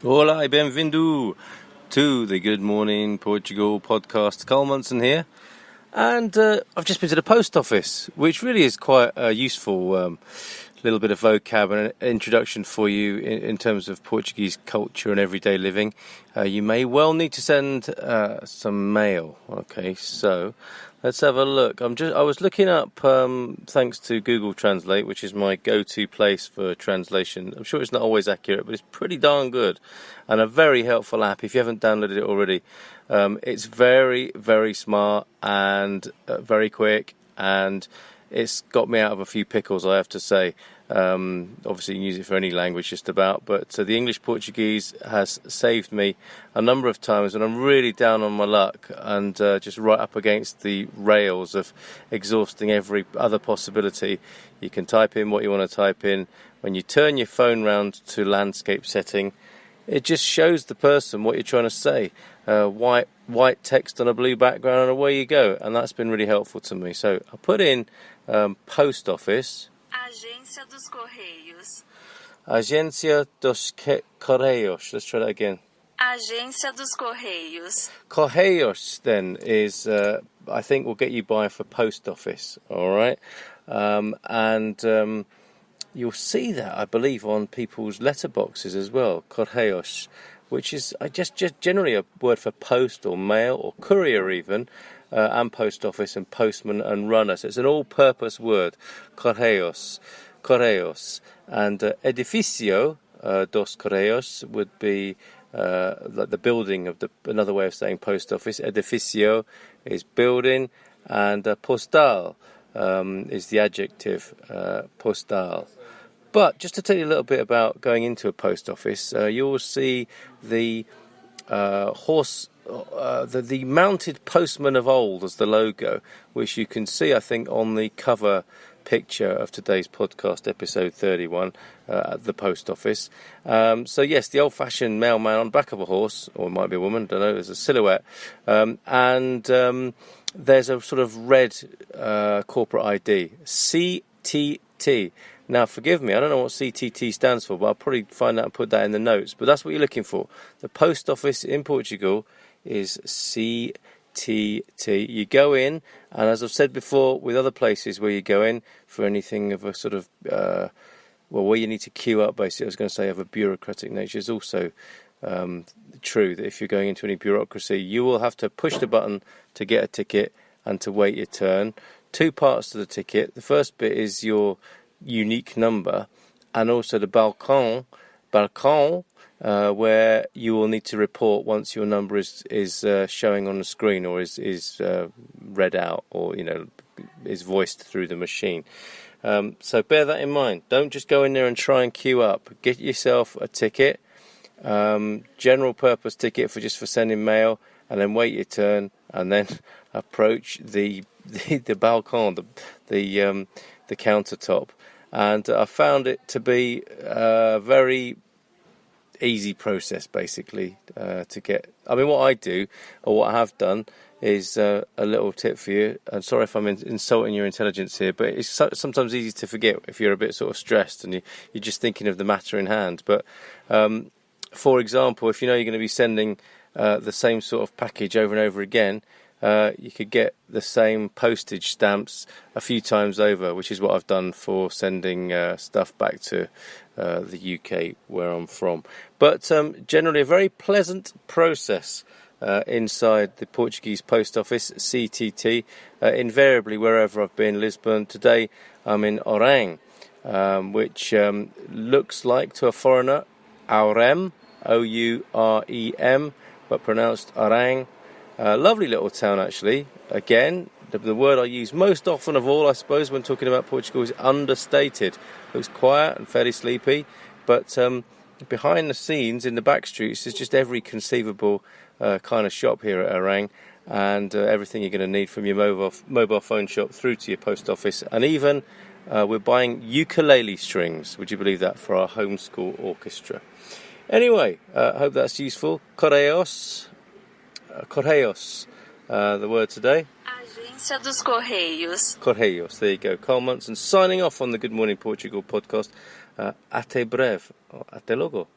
Hola e benvindo to the Good Morning Portugal podcast. Carl Munson here. And I've just been to the post office, which really is quite a useful little bit of vocab and an introduction for you in terms of Portuguese culture and everyday living. You may well need to send some mail. Okay, so let's have a look. I was looking up, thanks to Google Translate, which is my go-to place for translation. I'm sure it's not always accurate, but it's pretty darn good, and a very helpful app if you haven't downloaded it already. It's very, very smart and very quick, and it's got me out of a few pickles, I have to say. Obviously you can use it for any language just about, but the English Portuguese has saved me a number of times when I'm really down on my luck and just right up against the rails of exhausting every other possibility. You can type in what you want to type in. When you turn your phone round to landscape setting, it just shows the person what you're trying to say. White text on a blue background, and away you go. And that's been really helpful to me. So I put in post office. Agência dos Correios. Agência dos Correios. Let's try that again. Agência dos Correios. Correios then is, I think, will get you by for post office. All right, and you'll see that, I believe, on people's letterboxes as well. Correios, which is just generally a word for post or mail or courier even. And post office and postman and runner. So it's an all-purpose word. Correios. And edificio dos Correios would be like the building of another way of saying post office. Edificio is building, and postal is the adjective, postal. But just to tell you a little bit about going into a post office, you will see the the mounted postman of old as the logo, which you can see, I think, on the cover picture of today's podcast, episode 31, at the post office. So yes, the old-fashioned mailman on the back of a horse, or it might be a woman, don't know, there's a silhouette, and there's a sort of red corporate ID, CTT. Now, forgive me, I don't know what CTT stands for, but I'll probably find out and put that in the notes. But that's what you're looking for. The post office in Portugal is CTT. You go in, and as I've said before, with other places where you go in for anything of a sort of, where you need to queue up, basically, I was going to say of a bureaucratic nature, is also true that if you're going into any bureaucracy, you will have to push the button to get a ticket and to wait your turn. Two parts to the ticket. The first bit is your unique number, and also the balcon, where you will need to report once your number is showing on the screen, or is read out, or is voiced through the machine. So bear that in mind. Don't just go in there and try and queue up. Get yourself a ticket, general purpose ticket for sending mail, and then wait your turn, and then approach the balcon, the countertop. And I found it to be a very easy process, basically, to get. I mean, what I do, or what I have done, is a little tip for you. I'm sorry if I'm insulting your intelligence here, but it's sometimes easy to forget if you're a bit sort of stressed and you're just thinking of the matter in hand. But, for example, if you know you're going to be sending the same sort of package over and over again, you could get the same postage stamps a few times over, which is what I've done for sending stuff back to the UK, where I'm from. But generally a very pleasant process inside the Portuguese post office, CTT, invariably wherever I've been. Lisbon. Today I'm in Orang, which looks like, to a foreigner, Aurem, Ourem, but pronounced Orang. Lovely little town, actually. Again, the word I use most often of all, I suppose, when talking about Portugal is understated. Looks quiet and fairly sleepy, but behind the scenes, in the back streets, is just every conceivable kind of shop here at Orang, and everything you're going to need from your mobile phone shop through to your post office. And even we're buying ukulele strings, would you believe that, for our homeschool orchestra. Anyway, I hope that's useful. Correios, the word today. Agência dos Correios. Correios, there you go. Carl Munson signing off on the Good Morning Portugal podcast. Até breve. Até logo.